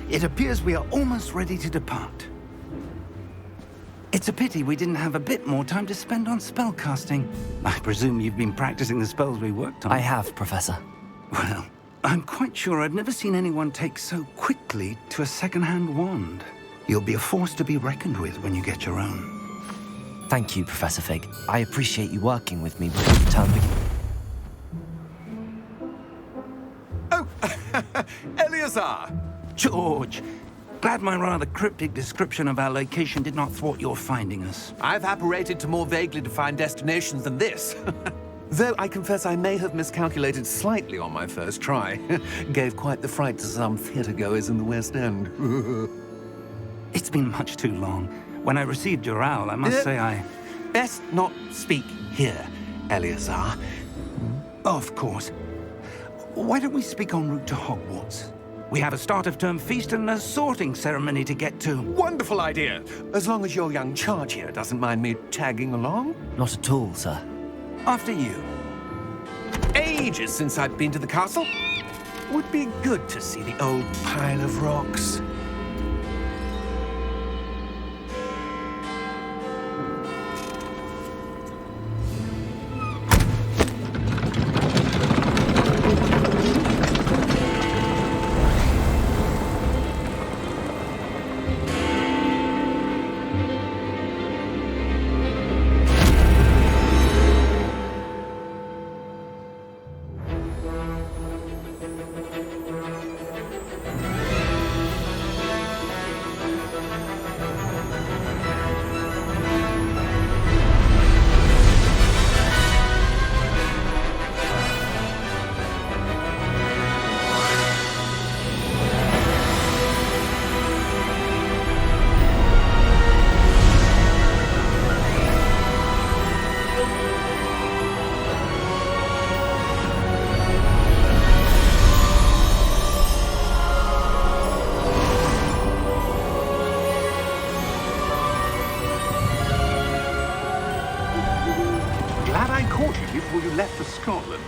It appears we are almost ready to depart. It's a pity we didn't have a bit more time to spend on spellcasting. I presume you've been practicing the spells we worked on. I have, Professor. Well, I'm quite sure I've never seen anyone take so quickly to a second-hand wand. You'll be a force to be reckoned with when you get your own. Thank you, Professor Fig. I appreciate you working with me before the term begins. Oh, Eleazar! George, glad my rather cryptic description of our location did not thwart your finding us. I've apparated to more vaguely defined destinations than this. Though I confess I may have miscalculated slightly on my first try. Gave quite the fright to some theatre-goers in the West End. It's been much too long. When I received your owl, I must say I... Best not speak here, Eleazar. Of course. Why don't we speak en route to Hogwarts? We have a start-of-term feast and a sorting ceremony to get to. Wonderful idea! As long as your young charge here doesn't mind me tagging along. Not at all, sir. After you. Ages since I've been to the castle. Would be good to see the old pile of rocks. Before you left for Scotland.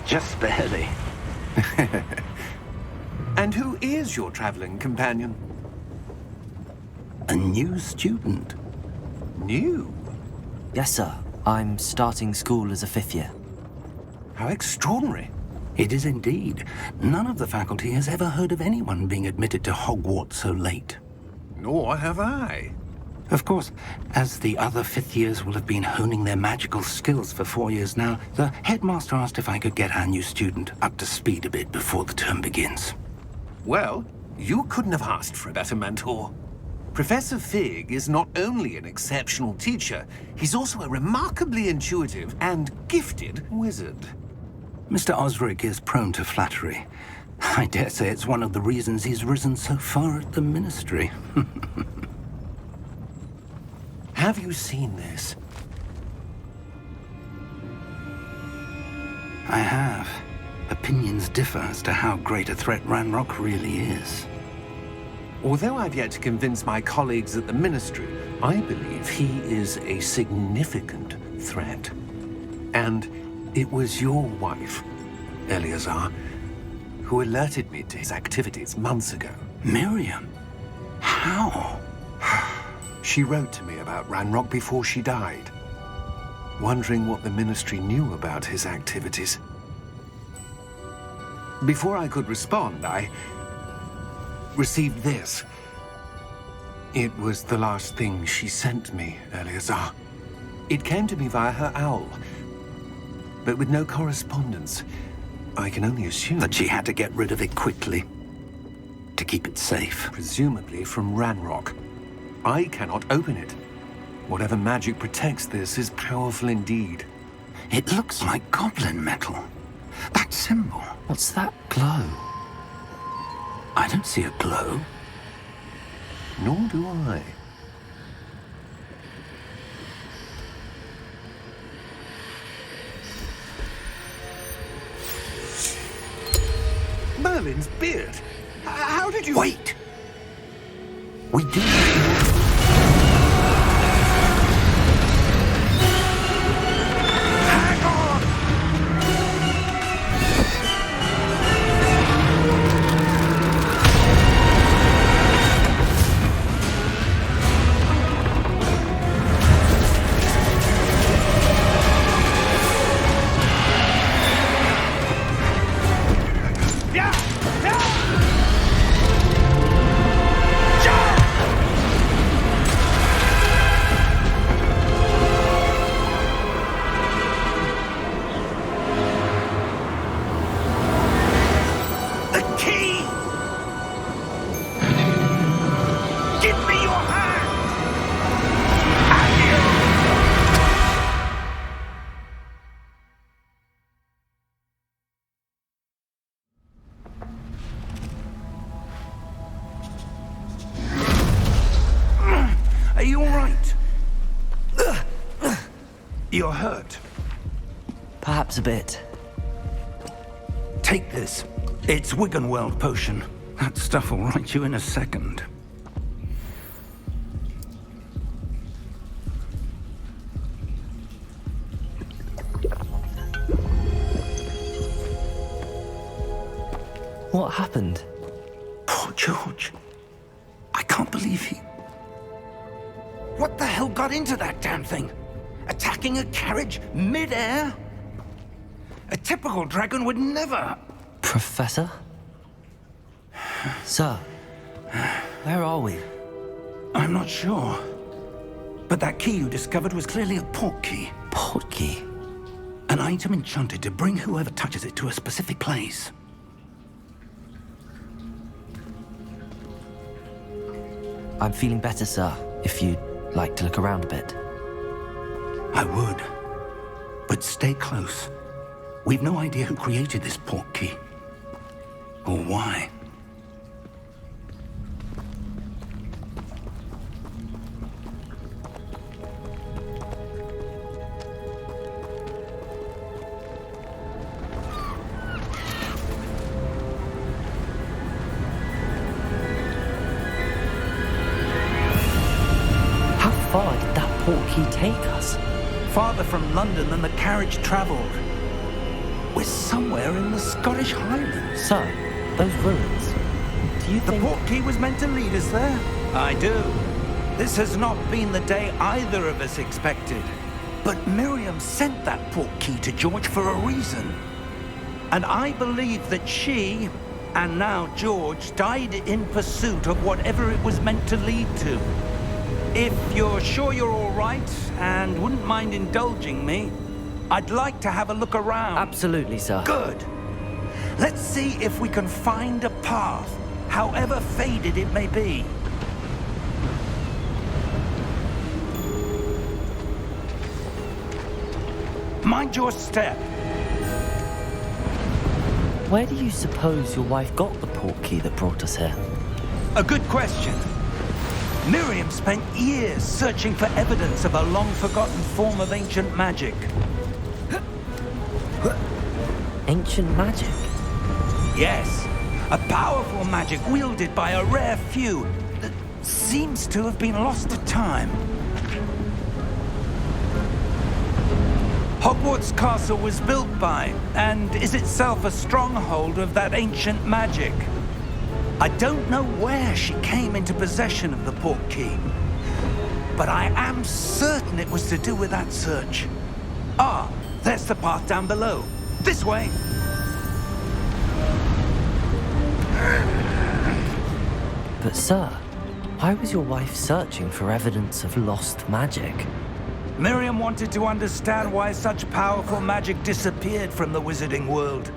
Just barely. And who is your traveling companion? A new student. New? Yes, sir. I'm starting school as a 5th year. How extraordinary. It is indeed. None of the faculty has ever heard of anyone being admitted to Hogwarts so late. Nor have I. Of course, as the other 5th years will have been honing their magical skills for 4 years now, the headmaster asked if I could get our new student up to speed a bit before the term begins. Well, you couldn't have asked for a better mentor. Professor Fig is not only an exceptional teacher, he's also a remarkably intuitive and gifted wizard. Mr. Osric is prone to flattery. I dare say it's one of the reasons he's risen so far at the ministry. Have you seen this? I have. Opinions differ as to how great a threat Ranrock really is. Although I've yet to convince my colleagues at the Ministry, I believe he is a significant threat. And it was your wife, Eleazar, who alerted me to his activities months ago. Miriam? How? She wrote to me about Ranrock before she died, wondering what the Ministry knew about his activities. Before I could respond, I received this. It was the last thing she sent me, Eleazar. It came to me via her owl, but with no correspondence. I can only assume that she had to get rid of it quickly, to keep it safe. Presumably from Ranrock. I cannot open it. Whatever magic protects this is powerful indeed. It looks like goblin metal. That symbol. What's that glow? I don't see a glow. Nor do I. Merlin's beard. How did you... Wait! We do... Hang on! You're hurt. Perhaps a bit. Take this. It's Wiggenweld potion. That stuff will right you in a second. What happened? Poor George. I can't believe he... What the hell got into that damn thing? Attacking a carriage mid-air? A typical dragon would never... Professor? Sir, where are we? I'm not sure. But that key you discovered was clearly a port key. Port key? An item enchanted to bring whoever touches it to a specific place. I'm feeling better, sir, if you'd like to look around a bit. I would. But stay close. We've no idea who created this port key. Or why. How far did that port key take us? Farther from London than the carriage traveled. We're somewhere in the Scottish Highlands. Sir, those ruins. Do you The think... port key was meant to lead us there? I do. This has not been the day either of us expected. But Miriam sent that port key to George for a reason. And I believe that she, and now George, died in pursuit of whatever it was meant to lead to. If you're sure you're all right, and wouldn't mind indulging me, I'd like to have a look around. Absolutely, sir. Good. Let's see if we can find a path, however faded it may be. Mind your step. Where do you suppose your wife got the port key that brought us here? A good question. Miriam spent years searching for evidence of a long-forgotten form of ancient magic. Ancient magic? Yes, a powerful magic wielded by a rare few that seems to have been lost to time. Hogwarts Castle was built by, and is itself a stronghold of that ancient magic. I don't know where she came into possession of the port key, but I am certain it was to do with that search. Ah, there's the path down below. This way. But sir, why was your wife searching for evidence of lost magic? Miriam wanted to understand why such powerful magic disappeared from the wizarding world.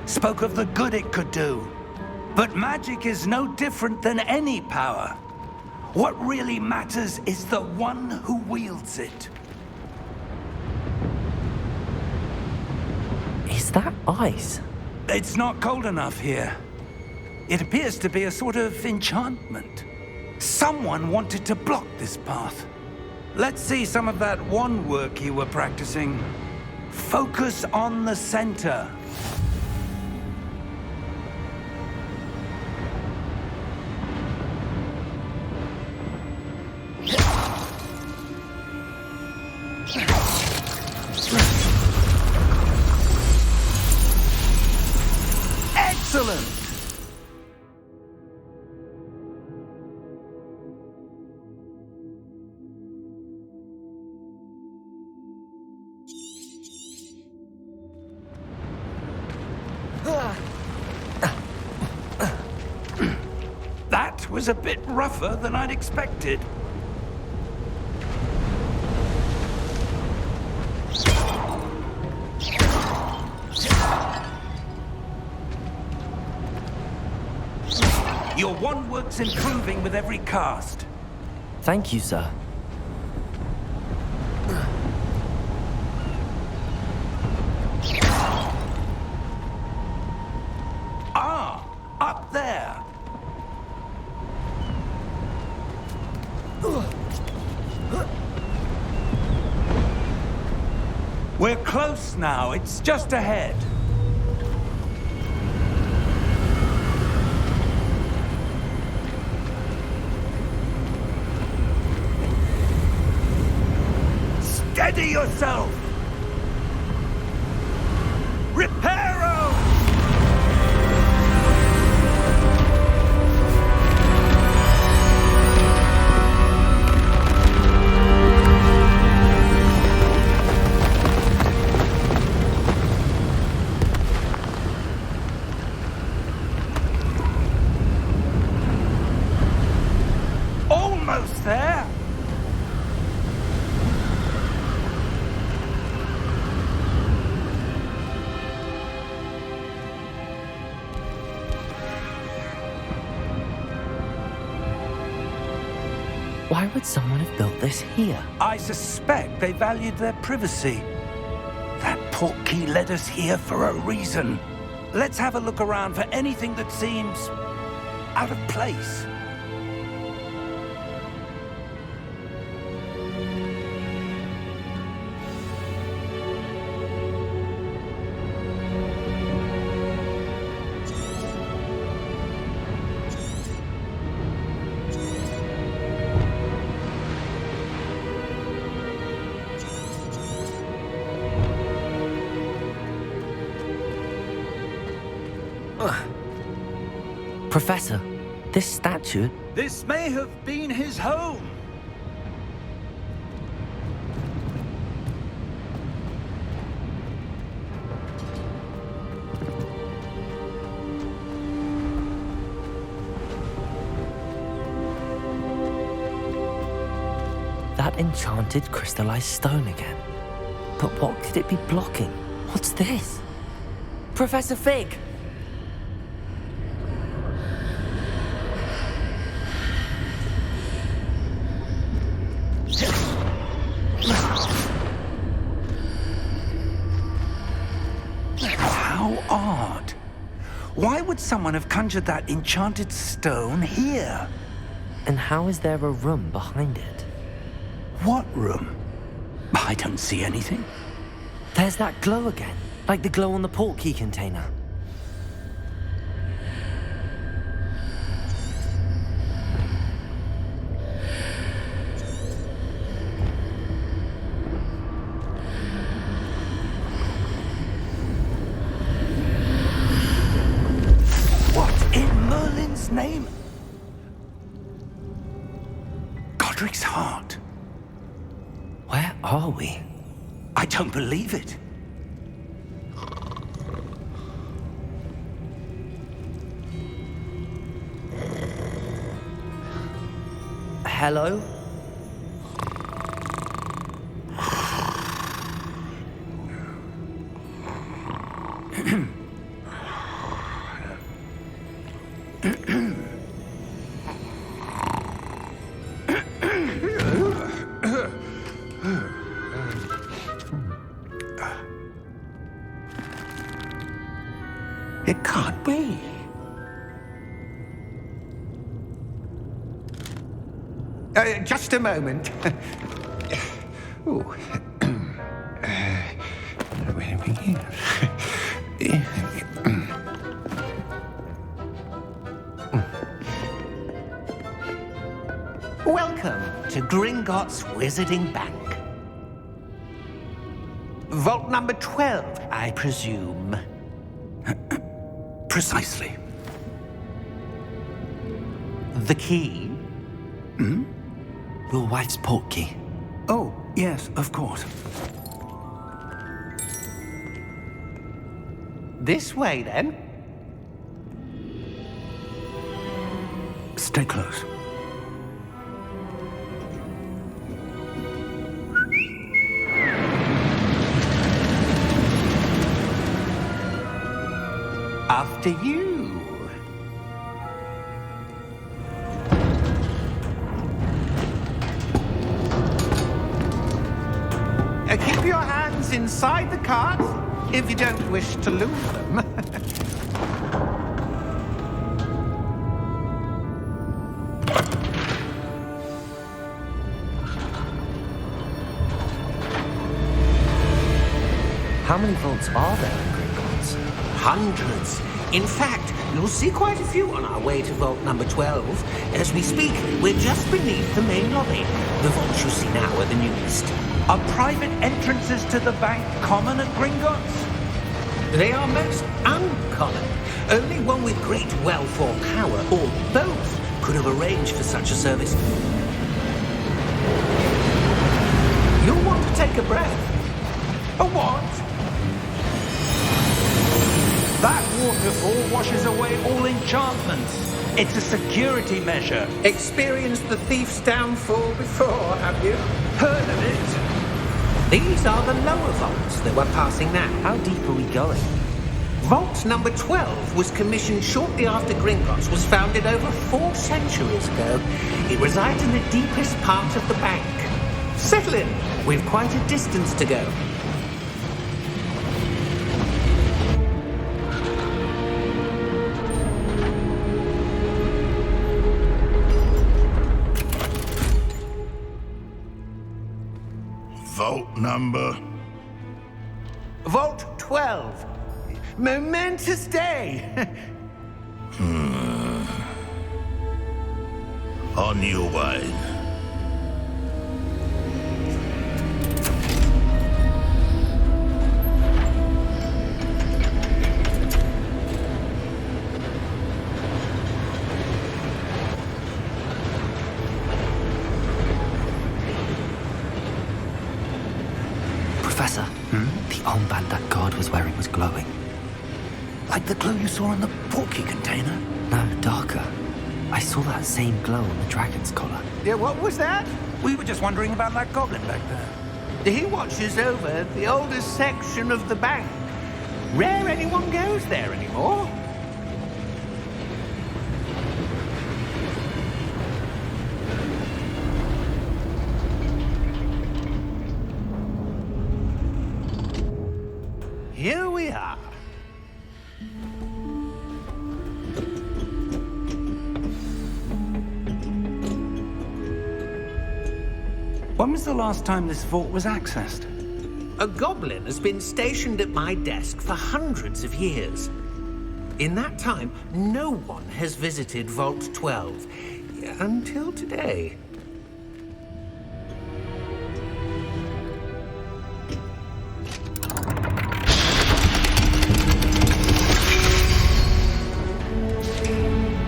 Spoke of the good it could do. But magic is no different than any power. What really matters is the one who wields it. Is that ice? It's not cold enough here. It appears to be a sort of enchantment. Someone wanted to block this path. Let's see some of that wand work you were practicing. Focus on the center. Excellent! That was a bit rougher than I'd expected. Your wand work's improving with every cast. Thank you, sir. Ah, up there. We're close now. It's just ahead. Steady yourself! Reparo! Almost there! Why would someone have built this here? I suspect they valued their privacy. That portkey led us here for a reason. Let's have a look around for anything that seems out of place. Professor, this statue... This may have been his home. That enchanted crystallized stone again. But what could it be blocking? What's this? Professor Fig! How odd. Why would someone have conjured that enchanted stone here? And how is there a room behind it? What room? I don't see anything. There's that glow again, like the glow on the portkey container. What in Merlin's name? Godric's heart. Where are we? I don't believe it. Hello? It can't be. Just a moment. Ooh. Where are we here? Welcome to Gringotts Wizarding Bank. Vault number 12, I presume. Precisely. The key? Your wife's portkey. Oh, yes, of course. This way, then. Stay close. After you. Keep your hands inside the cart if you don't wish to lose them. How many vaults are there in Gringotts? Hundreds. In fact, you'll see quite a few on our way to vault number 12. As we speak, we're just beneath the main lobby. The vaults you see now are the newest. Are private entrances to the bank common at Gringotts? They are most uncommon. Only one with great wealth or power, or both, could have arranged for such a service. You'll want to take a breath. A what? That waterfall washes away all enchantments. It's a security measure. Experienced the thief's downfall before, have you? Heard of it? These are the lower vaults that we're passing now. How deep are we going? Vault number 12 was commissioned shortly after Gringotts was founded over 4 centuries ago. It resides in the deepest part of the bank. Settle in. We've quite a distance to go. Vault number? Vault 12. Momentous day. On your way. Professor, the armband that guard was wearing was glowing. Like the glow you saw in the porky container? No, darker. I saw that same glow on the dragon's collar. Yeah, what was that? We were just wondering about that goblin back there. He watches over the oldest section of the bank. Rare anyone goes there anymore. Here we are. When was the last time this vault was accessed? A goblin has been stationed at my desk for hundreds of years. In that time, no one has visited Vault 12. Until today.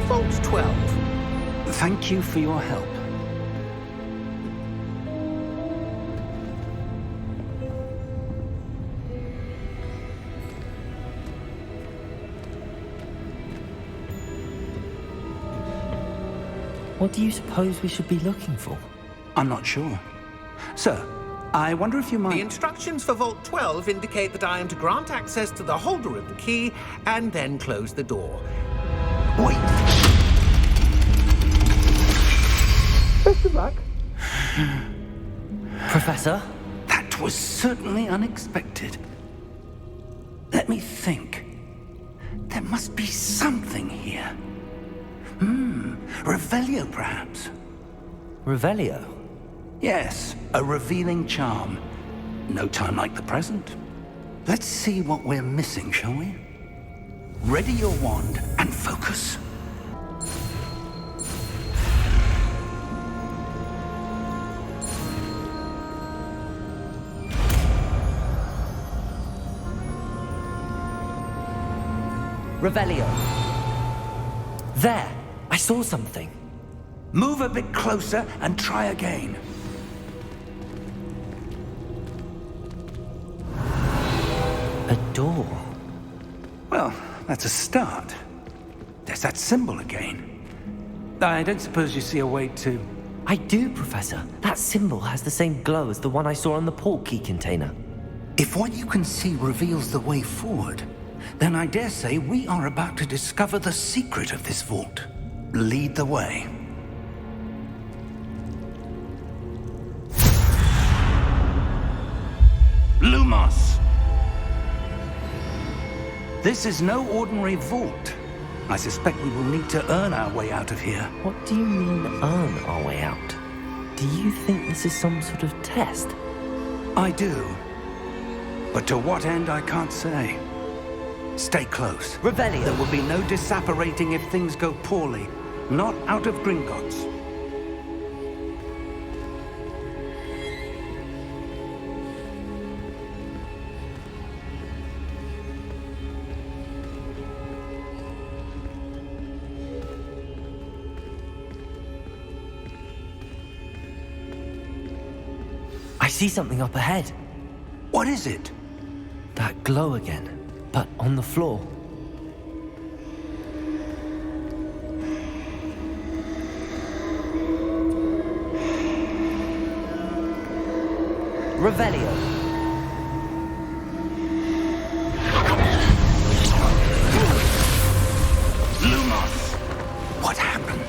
Vault 12. Thank you for your help. What do you suppose we should be looking for? I'm not sure. Sir, I wonder if you The might... instructions for Vault 12 indicate that I am to grant access to the holder of the key and then close the door. Wait! Best of luck. Professor? That was certainly unexpected. Let me think. There must be something here. Revelio, perhaps? Revelio? Yes, a revealing charm. No time like the present. Let's see what we're missing, shall we? Ready your wand and focus. Revelio. There! I saw something. Move a bit closer and try again. A door. Well, that's a start. There's that symbol again. I don't suppose you see a way to... I do, Professor. That symbol has the same glow as the one I saw on the port key container. If what you can see reveals the way forward, then I dare say we are about to discover the secret of this vault. Lead the way. Lumos! This is no ordinary vault. I suspect we will need to earn our way out of here. What do you mean, earn our way out? Do you think this is some sort of test? I do. But But to what end, I can't say. Stay close. Revelio. There will be no disapparating if things go poorly. Not out of Gringotts. I see something up ahead. What is it? That glow again, but on the floor. Revelio. Lumos! What happened?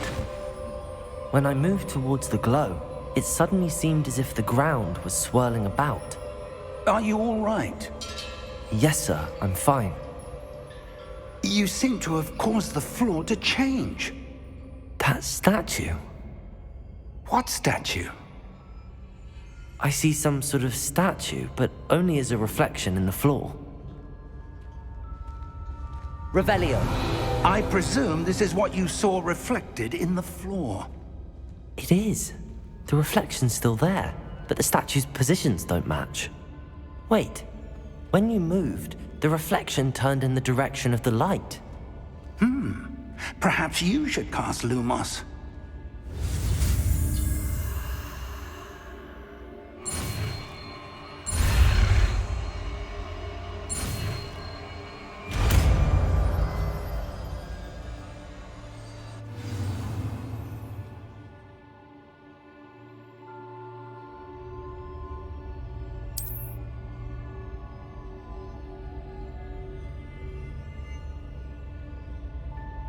When I moved towards the glow, it suddenly seemed as if the ground was swirling about. Are you all right? Yes, sir, I'm fine. You seem to have caused the floor to change. That statue. What statue? I see some sort of statue, but only as a reflection in the floor. Revelio. I presume this is what you saw reflected in the floor. It is. The reflection's still there, but the statue's positions don't match. Wait. When you moved, the reflection turned in the direction of the light. Perhaps you should cast Lumos.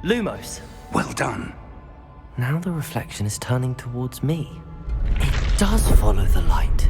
Lumos. Well done. Now the reflection is turning towards me. It does follow the light.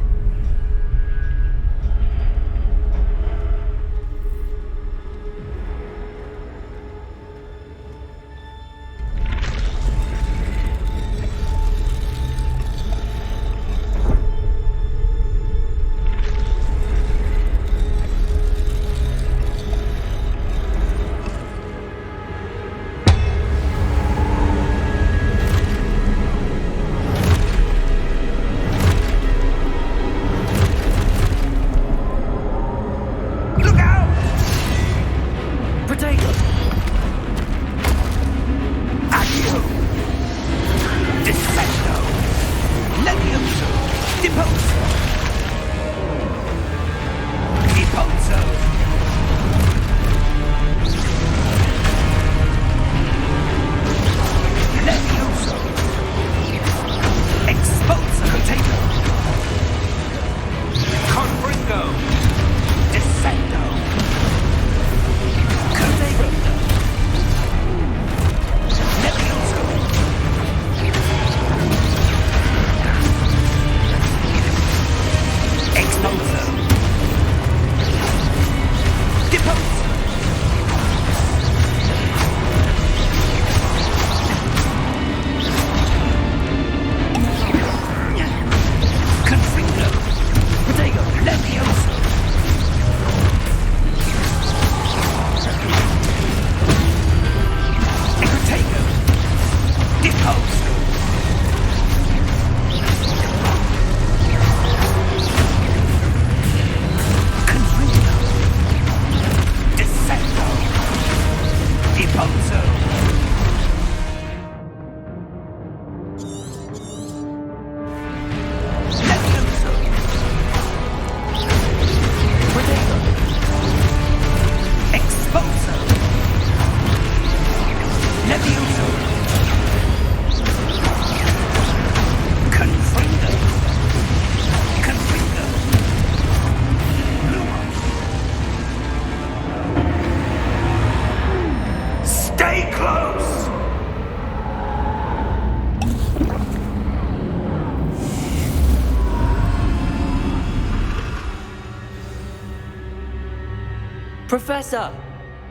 Professor!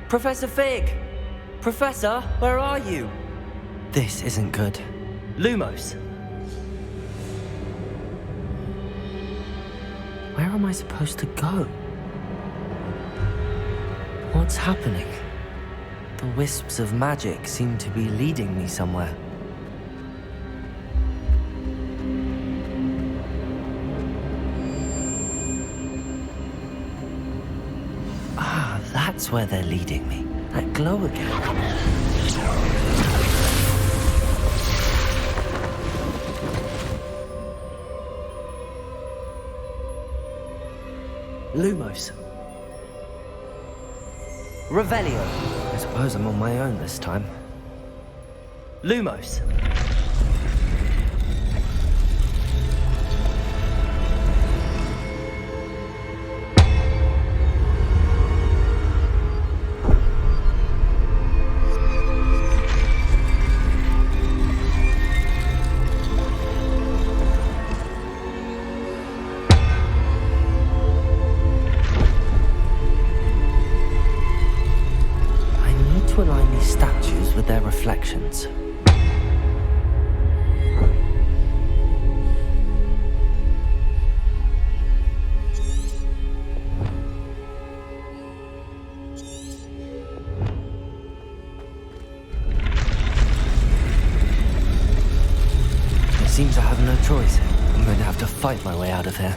Professor Fig! Professor, where are you? This isn't good. Lumos! Where am I supposed to go? What's happening? The wisps of magic seem to be leading me somewhere. Ah, that's where they're leading me. That glow again. Lumos. Revelio. I suppose I'm on my own this time. Lumos. Reflections. It seems I have no choice. I'm going to have to fight my way out of here.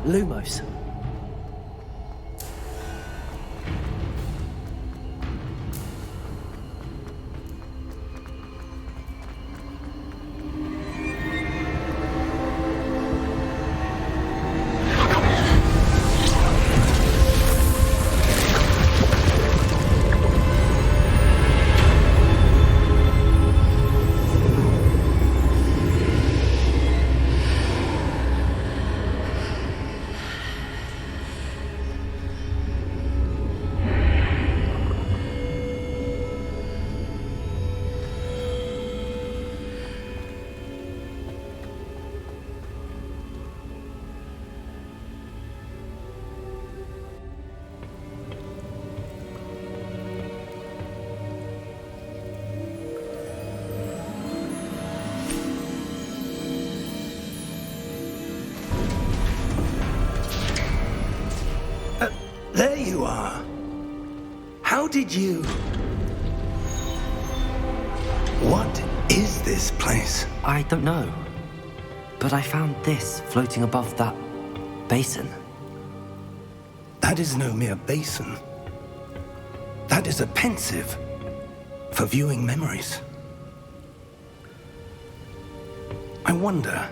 Lumos. There you are. How did you... What is this place? I don't know. But I found this floating above that basin. That is no mere basin. That is a pensive for viewing memories. I wonder...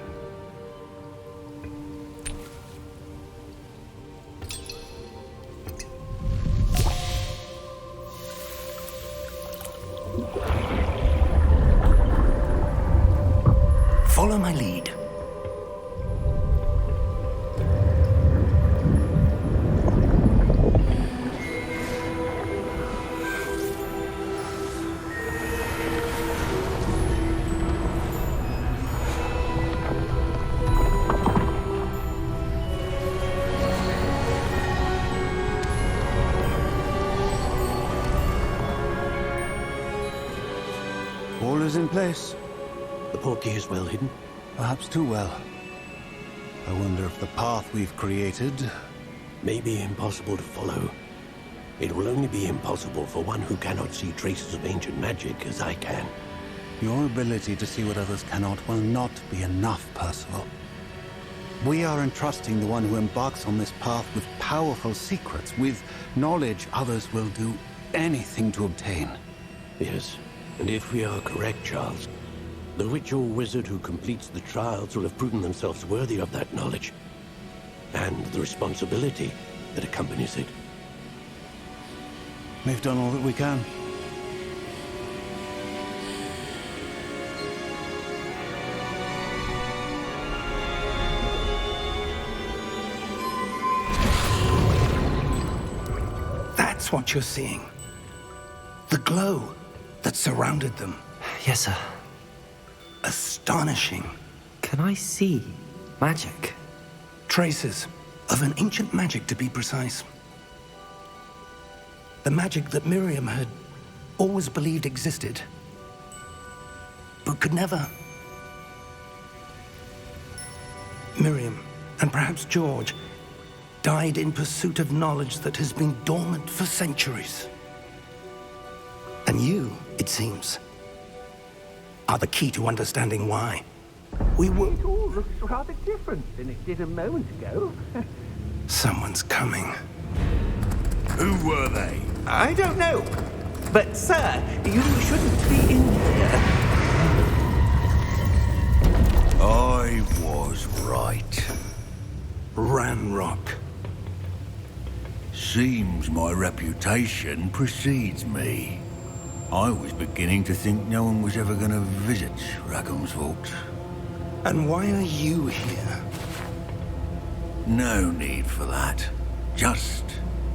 Follow my lead. is in place. The portkey is well hidden. Perhaps too well. I wonder if the path we've created... May be impossible to follow. It will only be impossible for one who cannot see traces of ancient magic as I can. Your ability to see what others cannot will not be enough, Percival. We are entrusting the one who embarks on this path with powerful secrets, with knowledge others will do anything to obtain. Yes, and if we are correct, Charles, the witch or wizard who completes the trials will have proven themselves worthy of that knowledge, and the responsibility that accompanies it. We've done all that we can. That's what you're seeing. The glow that surrounded them. Yes, sir. Astonishing. Can I see magic? Traces of an ancient magic, to be precise. The magic that Miriam had always believed existed, but could never. Miriam, and perhaps George, died in pursuit of knowledge that has been dormant for centuries. And you, it seems, are the key to understanding why. We were... It all looks rather different than it did a moment ago. Someone's coming. Who were they? I don't know. But, sir, you shouldn't be in here. I was right. Ranrock. Seems my reputation precedes me. I was beginning to think no one was ever going to visit Rackham's Vault. And why are you here? No need for that. Just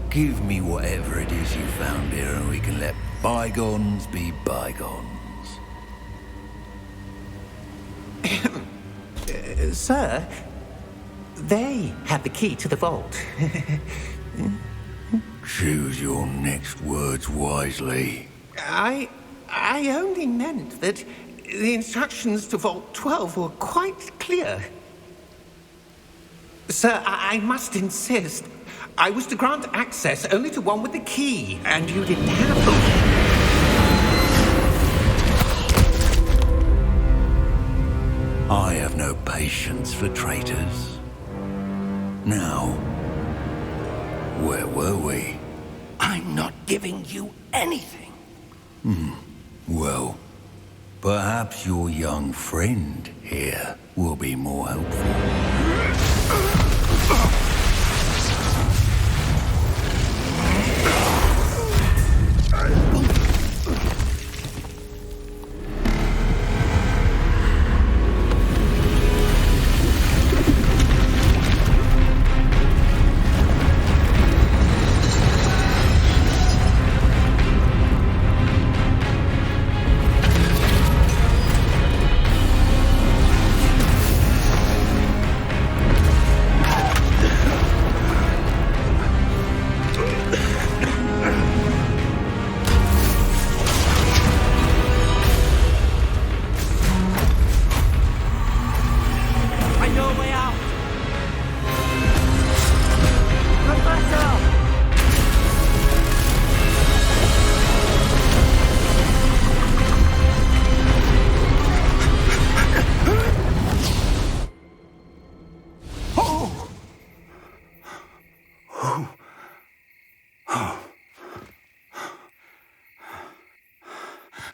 give me whatever it is you found here and we can let bygones be bygones. Sir, they have the key to the vault. Choose your next words wisely. I only meant that the instructions to Vault 12 were quite clear. Sir, I must insist. I was to grant access only to one with the key, and you didn't have it. I have no patience for traitors. Now, where were we? I'm not giving you anything. Well, perhaps your young friend here will be more helpful.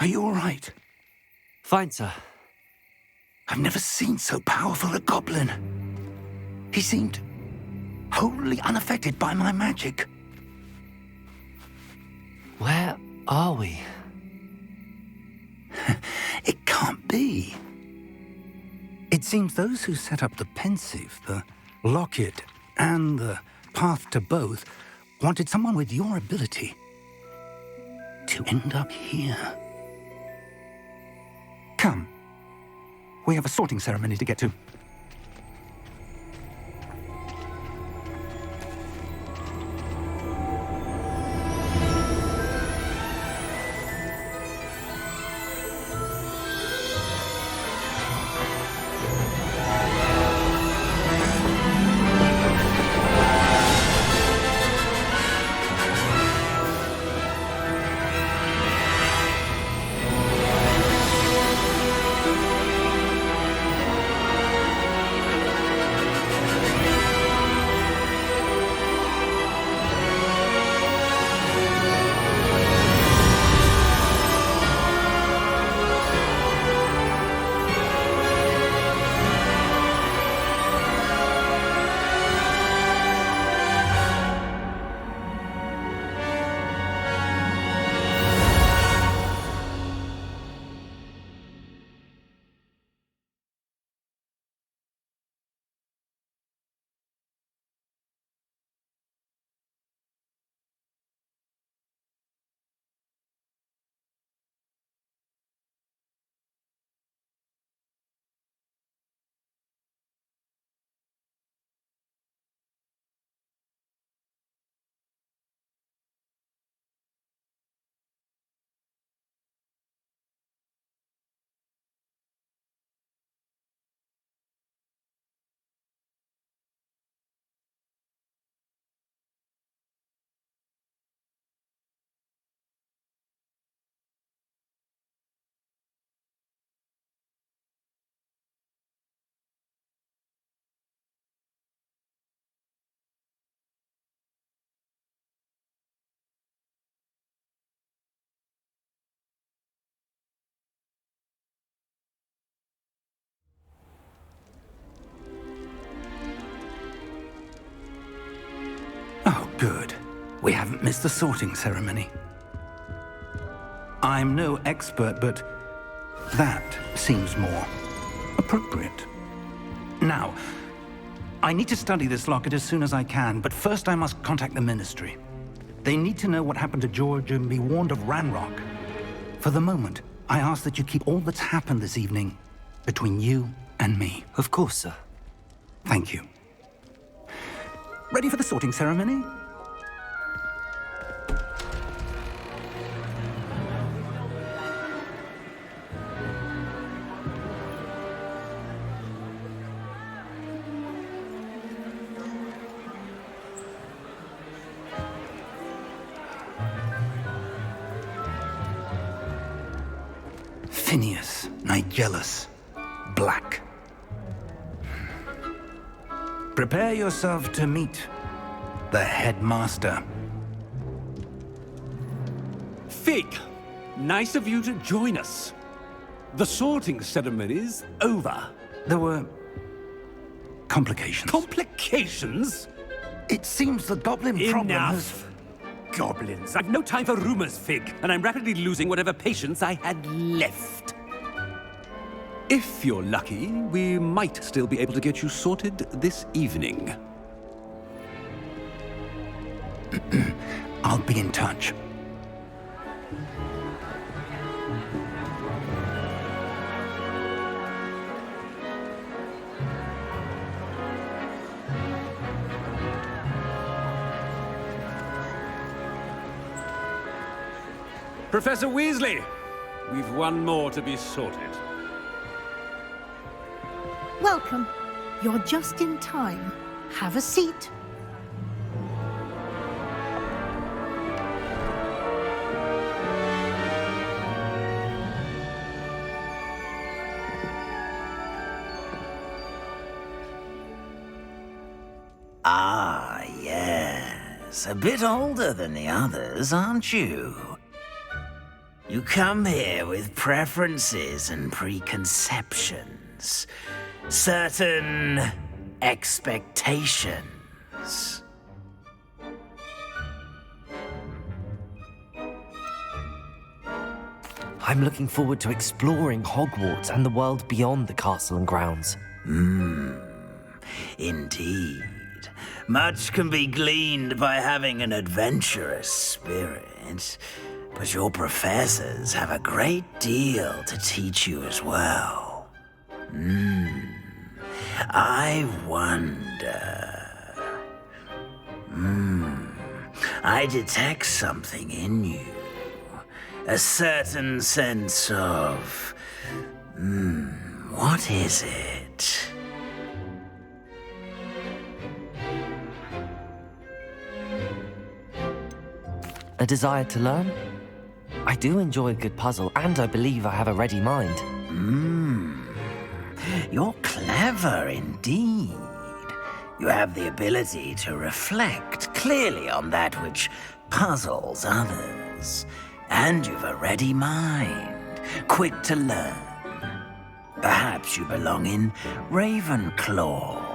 Are you all right? Fine, sir. I've never seen so powerful a goblin. He seemed wholly unaffected by my magic. Where are we? It can't be. It seems those who set up the pensive, the locket, and the path to both wanted someone with your ability to end up here. Come. We have a sorting ceremony to get to. Good. We haven't missed the sorting ceremony. I'm no expert, but that seems more appropriate. Now, I need to study this locket as soon as I can, but first I must contact the Ministry. They need to know what happened to George and be warned of Ranrock. For the moment, I ask that you keep all that's happened this evening between you and me. Of course, sir. Thank you. Ready for the sorting ceremony? Phineas, Nigellus, Black. Prepare yourself to meet the headmaster. Fig, nice of you to join us. The sorting ceremony's over. There were complications. Complications? It seems the goblin problem has... Enough! Goblins. I've no time for rumors, Fig, and I'm rapidly losing whatever patience I had left. If you're lucky, we might still be able to get you sorted this evening. I'll be in touch. Professor Weasley, we've one more to be sorted. Welcome. You're just in time. Have a seat. Ah, yes. A bit older than the others, aren't you? You come here with preferences and preconceptions. Certain expectations. I'm looking forward to exploring Hogwarts and the world beyond the castle and grounds. Indeed. Much can be gleaned by having an adventurous spirit, but your professors have a great deal to teach you as well. I wonder... I detect something in you. A certain sense of... what is it? A desire to learn? I do enjoy a good puzzle, and I believe I have a ready mind. You're clever indeed. You have the ability to reflect clearly on that which puzzles others. And you've a ready mind, quick to learn. Perhaps you belong in Ravenclaw.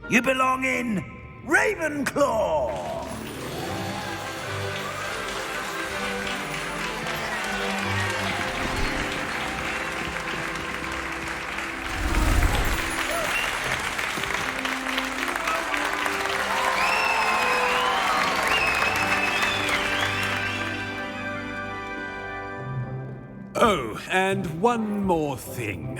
You belong in Ravenclaw! Oh, and one more thing.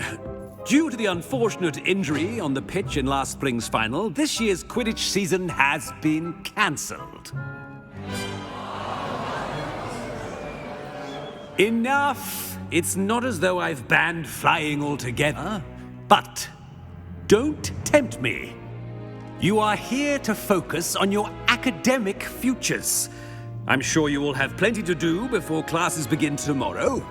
Due to the unfortunate injury on the pitch in last spring's final, this year's Quidditch season has been cancelled. Enough! It's not as though I've banned flying altogether, but don't tempt me. You are here to focus on your academic futures. I'm sure you will have plenty to do before classes begin tomorrow.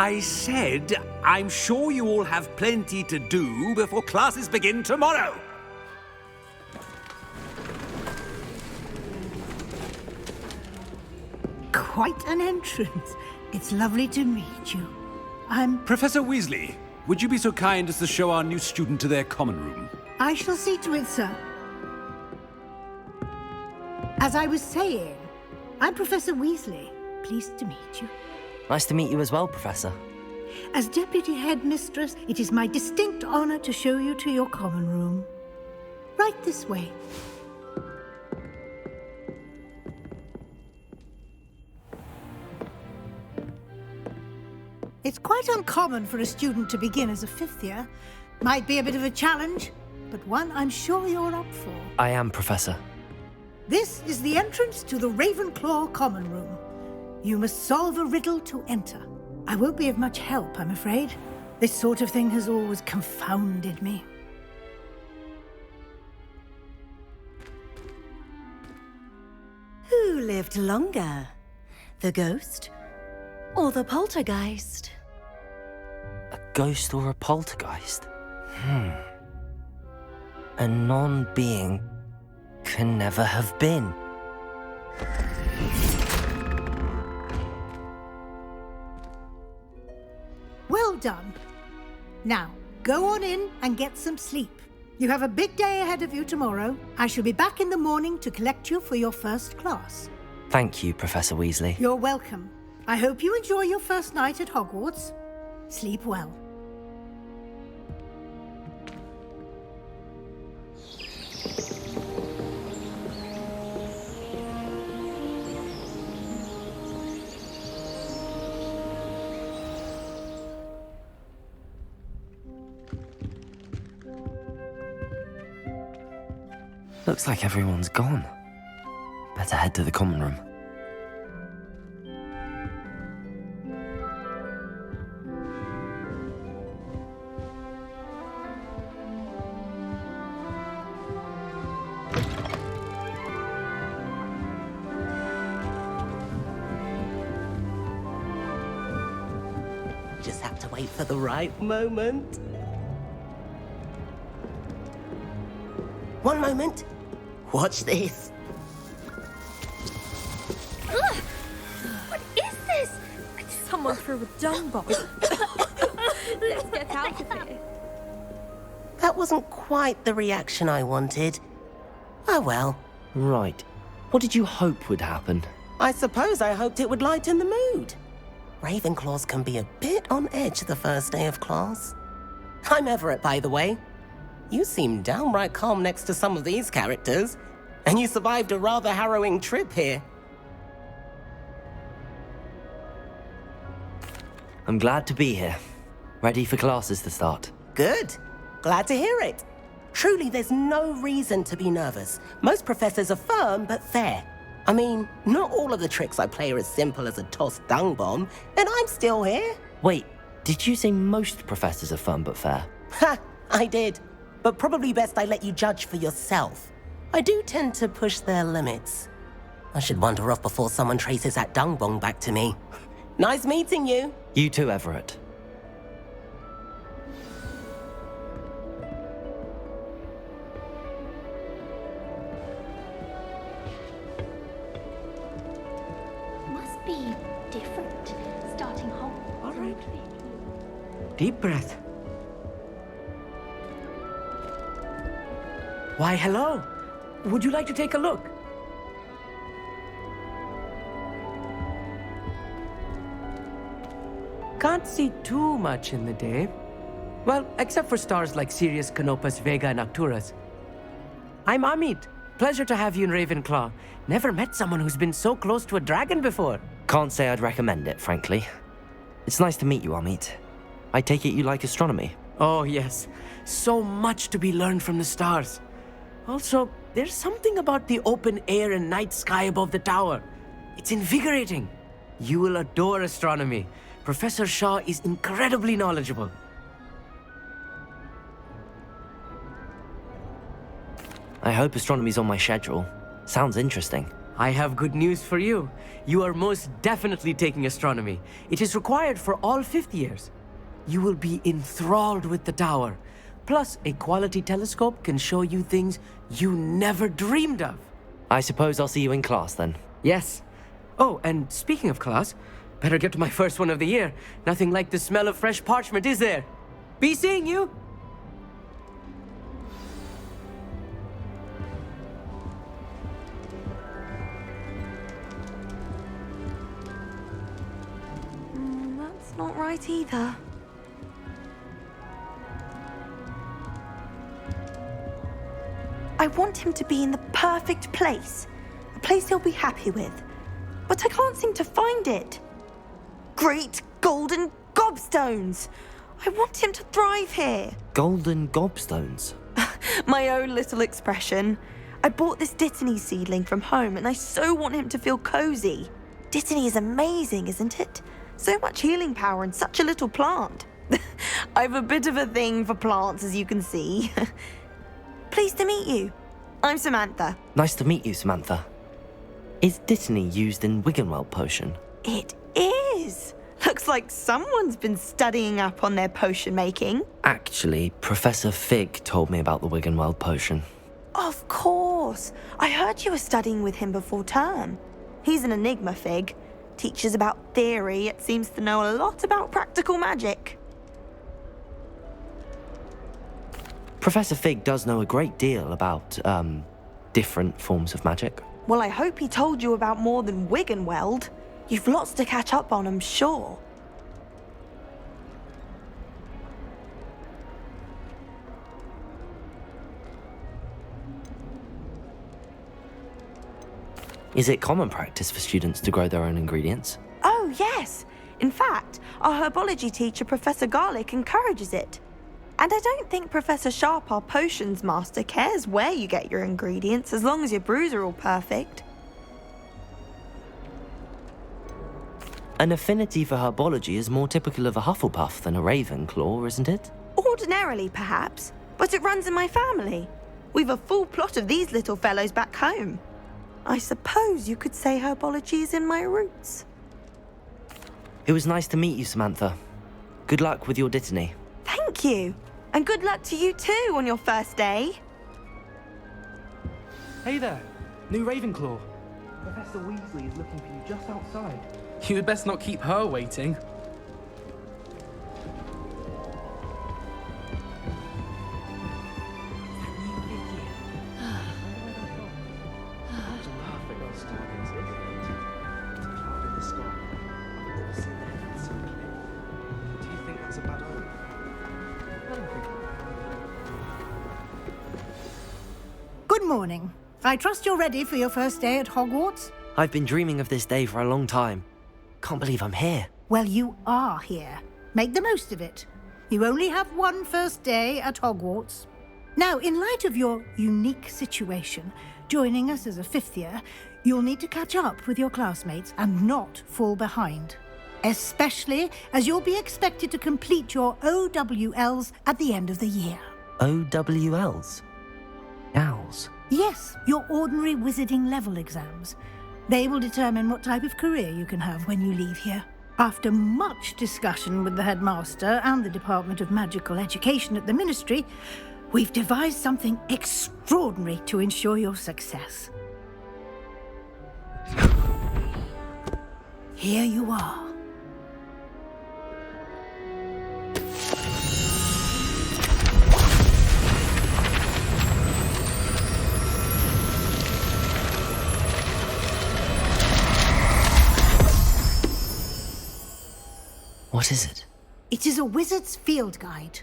I said I'm sure you all have plenty to do before classes begin tomorrow. Quite an entrance. It's lovely to meet you. Professor Weasley, would you be so kind as to show our new student to their common room? I shall see to it, sir. As I was saying, I'm Professor Weasley. Pleased to meet you. Nice to meet you as well, Professor. As Deputy Headmistress, it is my distinct honor to show you to your common room. Right this way. It's quite uncommon for a student to begin as a fifth year. Might be a bit of a challenge, but one I'm sure you're up for. I am, Professor. This is the entrance to the Ravenclaw common room. You must solve a riddle to enter. I won't be of much help, I'm afraid. This sort of thing has always confounded me. Who lived longer? The ghost or the poltergeist? A ghost or a poltergeist? A non-being can never have been. Well done. Now, go on in and get some sleep. You have a big day ahead of you tomorrow. I shall be back in the morning to collect you for your first class. Thank you, Professor Weasley. You're welcome. I hope you enjoy your first night at Hogwarts. Sleep well. Looks like everyone's gone. Better head to the common room. Just have to wait for the right moment. One moment. Watch this. Ugh! What is this? Someone threw a dung bomb. Let's get out of here. That wasn't quite the reaction I wanted. Oh well. Right. What did you hope would happen? I suppose I hoped it would lighten the mood. Ravenclaws can be a bit on edge the first day of class. I'm Everett, by the way. You seem downright calm next to some of these characters, and you survived a rather harrowing trip here. I'm glad to be here. Ready for classes to start. Good. Glad to hear it. Truly, there's no reason to be nervous. Most professors are firm but fair. I mean, not all of the tricks I play are as simple as a tossed dung bomb, and I'm still here. Wait, did you say most professors are fun but fair? Ha! I did. But probably best I let you judge for yourself. I do tend to push their limits. I should wander off before someone traces that dung bomb back to me. Nice meeting you. You too, Everett. Must be different, starting home. All right. Deep breath. Why, hello. Would you like to take a look? Can't see too much in the day. Well, except for stars like Sirius, Canopus, Vega, and Arcturus. I'm Amit. Pleasure to have you in Ravenclaw. Never met someone who's been so close to a dragon before. Can't say I'd recommend it, frankly. It's nice to meet you, Amit. I take it you like astronomy. Oh, yes. So much to be learned from the stars. Also, there's something about the open air and night sky above the tower. It's invigorating. You will adore astronomy. Professor Shaw is incredibly knowledgeable. I hope astronomy's on my schedule. Sounds interesting. I have good news for you. You are most definitely taking astronomy. It is required for all fifth years. You will be enthralled with the tower. Plus, a quality telescope can show you things you never dreamed of. I suppose I'll see you in class then. Yes. Oh, and speaking of class, better get to my first one of the year. Nothing like the smell of fresh parchment, is there? Be seeing you! That's not right either. I want him to be in the perfect place. A place he'll be happy with. But I can't seem to find it. Great golden gobstones! I want him to thrive here. Golden gobstones? My own little expression. I bought this Dittany seedling from home and I so want him to feel cozy. Dittany is amazing, isn't it? So much healing power in such a little plant. I've a bit of a thing for plants, as you can see. Pleased to meet you. I'm Samantha. Nice to meet you, Samantha. Is Dittany used in Wiggenweld potion? It is. Looks like someone's been studying up on their potion making. Actually, Professor Fig told me about the Wiggenweld potion. Of course. I heard you were studying with him before term. He's an enigma, Fig. Teaches about theory, yet seems to know a lot about practical magic. Professor Fig does know a great deal about, different forms of magic. Well, I hope he told you about more than Wiggenweld. You've lots to catch up on, I'm sure. Is it common practice for students to grow their own ingredients? Oh, yes. In fact, our herbology teacher, Professor Garlick, encourages it. And I don't think Professor Sharp, our potions master, cares where you get your ingredients as long as your brews are all perfect. An affinity for herbology is more typical of a Hufflepuff than a Ravenclaw, isn't it? Ordinarily, perhaps, but it runs in my family. We've a full plot of these little fellows back home. I suppose you could say herbology is in my roots. It was nice to meet you, Samantha. Good luck with your Dittany. Thank you. And good luck to you too on your first day. Hey there, new Ravenclaw. Professor Weasley is looking for you just outside. You'd best not keep her waiting. Good morning. I trust you're ready for your first day at Hogwarts? I've been dreaming of this day for a long time. Can't believe I'm here. Well, you are here. Make the most of it. You only have one first day at Hogwarts. Now, in light of your unique situation, joining us as a fifth year, you'll need to catch up with your classmates and not fall behind. Especially as you'll be expected to complete your OWLs at the end of the year. OWLs? Owls? Yes, your ordinary wizarding level exams. They will determine what type of career you can have when you leave here. After much discussion with the headmaster and the Department of Magical Education at the Ministry, we've devised something extraordinary to ensure your success. Here you are. What is it? It is a wizard's field guide.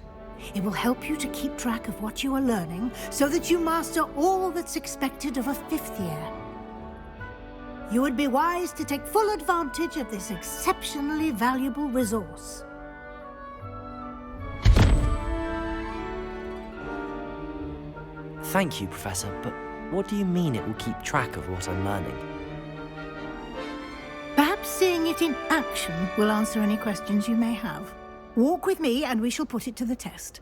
It will help you to keep track of what you are learning so that you master all that's expected of a fifth year. You would be wise to take full advantage of this exceptionally valuable resource. Thank you, Professor, but what do you mean it will keep track of what I'm learning? Perhaps seeing it in action will answer any questions you may have. Walk with me and we shall put it to the test.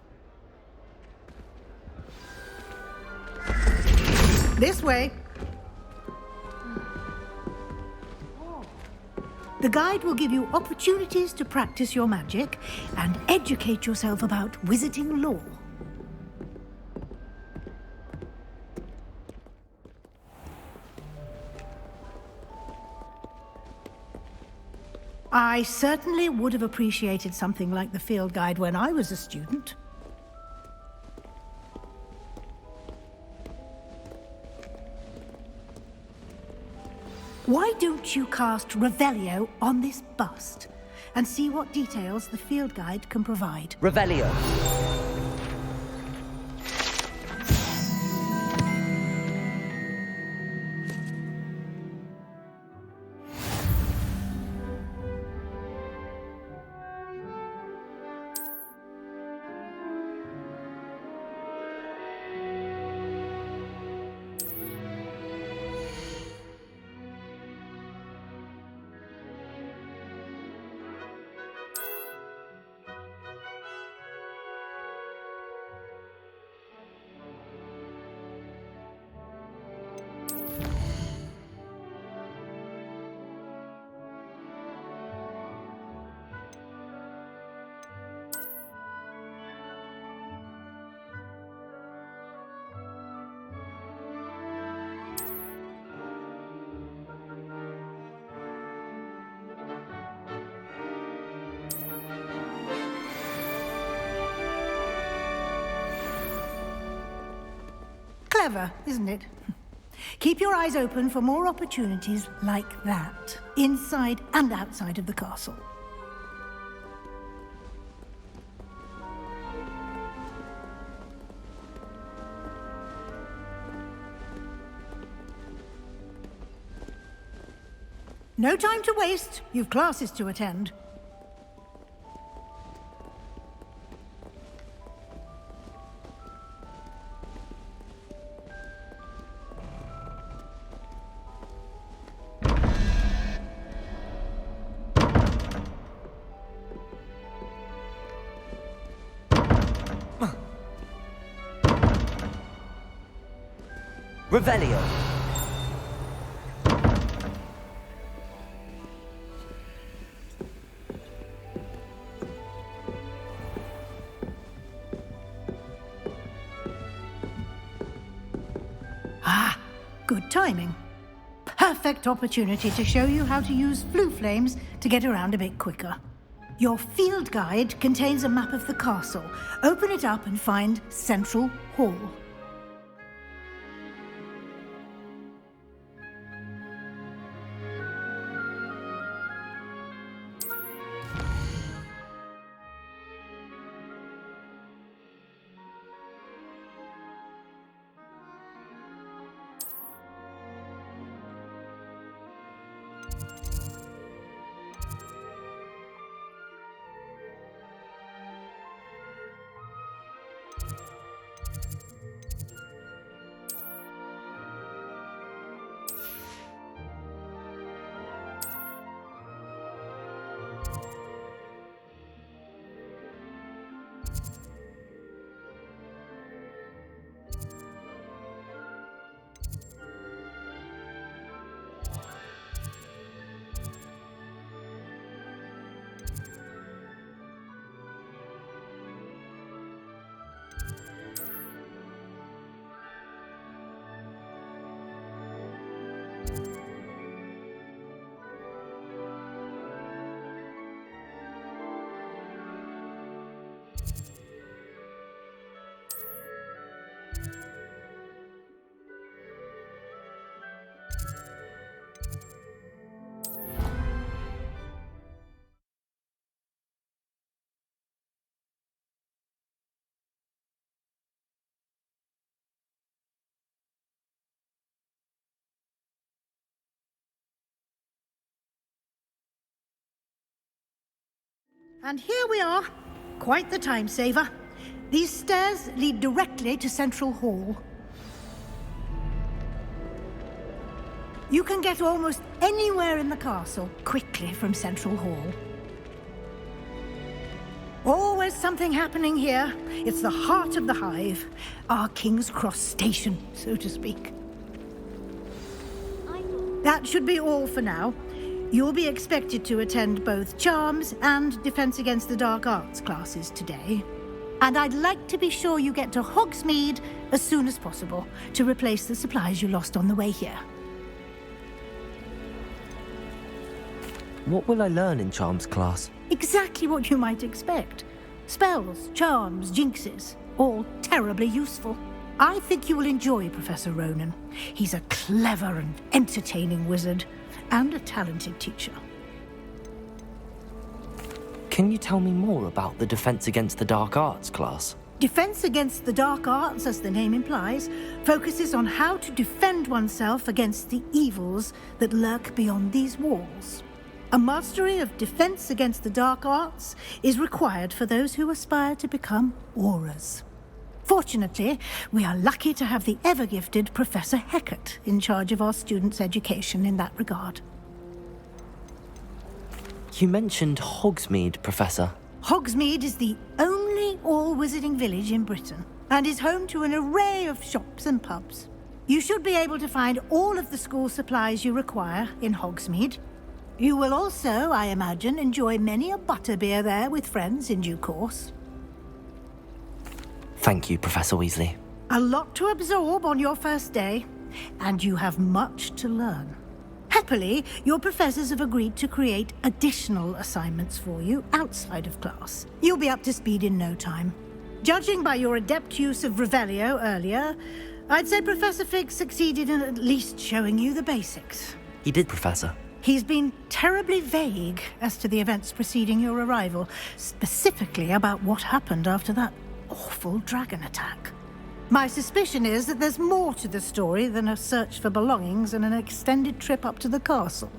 This way. The guide will give you opportunities to practice your magic and educate yourself about wizarding lore. I certainly would have appreciated something like the field guide when I was a student. Why don't you cast Revelio on this bust and see what details the field guide can provide? Revelio. Clever, isn't it? Keep your eyes open for more opportunities like that, inside and outside of the castle. No time to waste. You've classes to attend. Revelio. Ah, good timing. Perfect opportunity to show you how to use blue flames to get around a bit quicker. Your field guide contains a map of the castle. Open it up and find Central Hall. And here we are. Quite the time saver. These stairs lead directly to Central Hall. You can get almost anywhere in the castle quickly from Central Hall. Always something happening here. It's the heart of the hive. Our King's Cross station, so to speak. That should be all for now. You'll be expected to attend both Charms and Defense Against the Dark Arts classes today. And I'd like to be sure you get to Hogsmeade as soon as possible to replace the supplies you lost on the way here. What will I learn in Charms class? Exactly what you might expect. Spells, charms, jinxes, all terribly useful. I think you will enjoy Professor Ronan. He's a clever and entertaining wizard, and a talented teacher. Can you tell me more about the Defense Against the Dark Arts class? Defense Against the Dark Arts, as the name implies, focuses on how to defend oneself against the evils that lurk beyond these walls. A mastery of Defense Against the Dark Arts is required for those who aspire to become auras. Fortunately, we are lucky to have the ever-gifted Professor Hecat in charge of our students' education in that regard. You mentioned Hogsmeade, Professor. Hogsmeade is the only all-wizarding village in Britain, and is home to an array of shops and pubs. You should be able to find all of the school supplies you require in Hogsmeade. You will also, I imagine, enjoy many a butterbeer there with friends in due course. Thank you, Professor Weasley. A lot to absorb on your first day, and you have much to learn. Happily, your professors have agreed to create additional assignments for you outside of class. You'll be up to speed in no time. Judging by your adept use of Revelio earlier, I'd say Professor Fig succeeded in at least showing you the basics. He did, Professor. He's been terribly vague as to the events preceding your arrival, specifically about what happened after that awful dragon attack. My suspicion is that there's more to the story than a search for belongings and an extended trip up to the castle.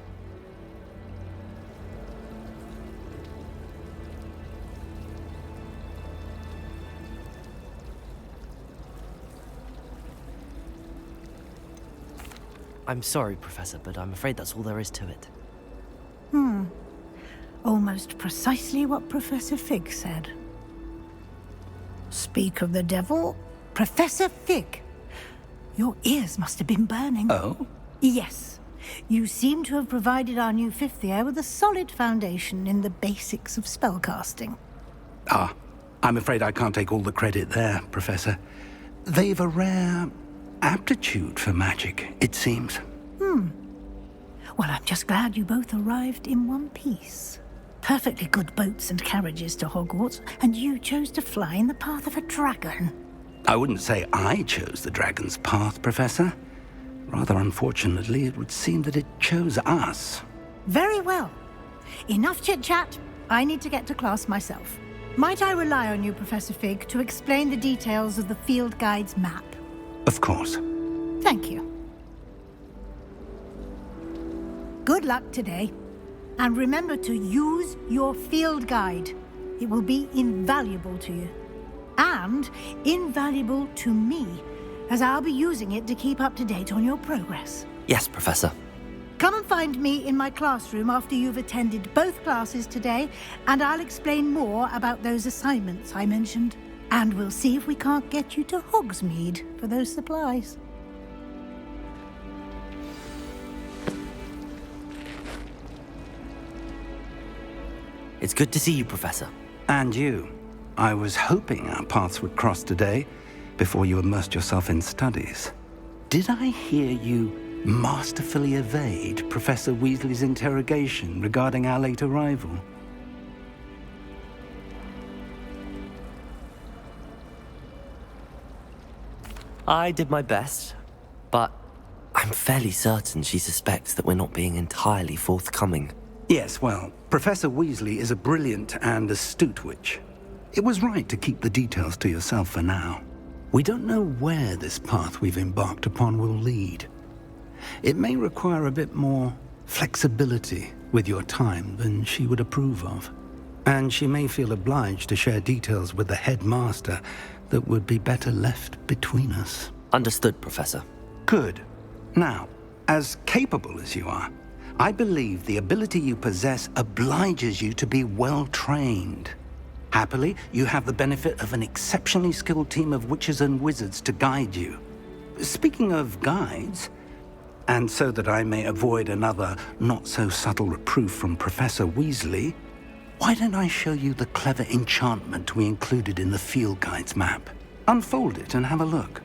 I'm sorry, Professor, but I'm afraid that's all there is to it. Almost precisely what Professor Fig said. Speak of the devil, Professor Fig. Your ears must have been burning. Oh? Yes. You seem to have provided our new fifth year with a solid foundation in the basics of spellcasting. Ah, I'm afraid I can't take all the credit there, Professor. They've a rare aptitude for magic, it seems. Well, I'm just glad you both arrived in one piece. Perfectly good boats and carriages to Hogwarts, and you chose to fly in the path of a dragon. I wouldn't say I chose the dragon's path, Professor. Rather unfortunately, it would seem that it chose us. Very well. Enough chit-chat. I need to get to class myself. Might I rely on you, Professor Fig, to explain the details of the field guide's map? Of course. Thank you. Good luck today. And remember to use your field guide. It will be invaluable to you. And invaluable to me, as I'll be using it to keep up to date on your progress. Yes, Professor. Come and find me in my classroom after you've attended both classes today, and I'll explain more about those assignments I mentioned. And we'll see if we can't get you to Hogsmeade for those supplies. It's good to see you, Professor. And you. I was hoping our paths would cross today, before you immersed yourself in studies. Did I hear you masterfully evade Professor Weasley's interrogation regarding our late arrival? I did my best, but I'm fairly certain she suspects that we're not being entirely forthcoming. Yes, well, Professor Weasley is a brilliant and astute witch. It was right to keep the details to yourself for now. We don't know where this path we've embarked upon will lead. It may require a bit more flexibility with your time than she would approve of. And she may feel obliged to share details with the headmaster that would be better left between us. Understood, Professor. Good. Now, as capable as you are, I believe the ability you possess obliges you to be well-trained. Happily, you have the benefit of an exceptionally skilled team of witches and wizards to guide you. Speaking of guides, And so that I may avoid another not-so-subtle reproof from Professor Weasley, why don't I show you the clever enchantment we included in the field guide's map? Unfold it and have a look.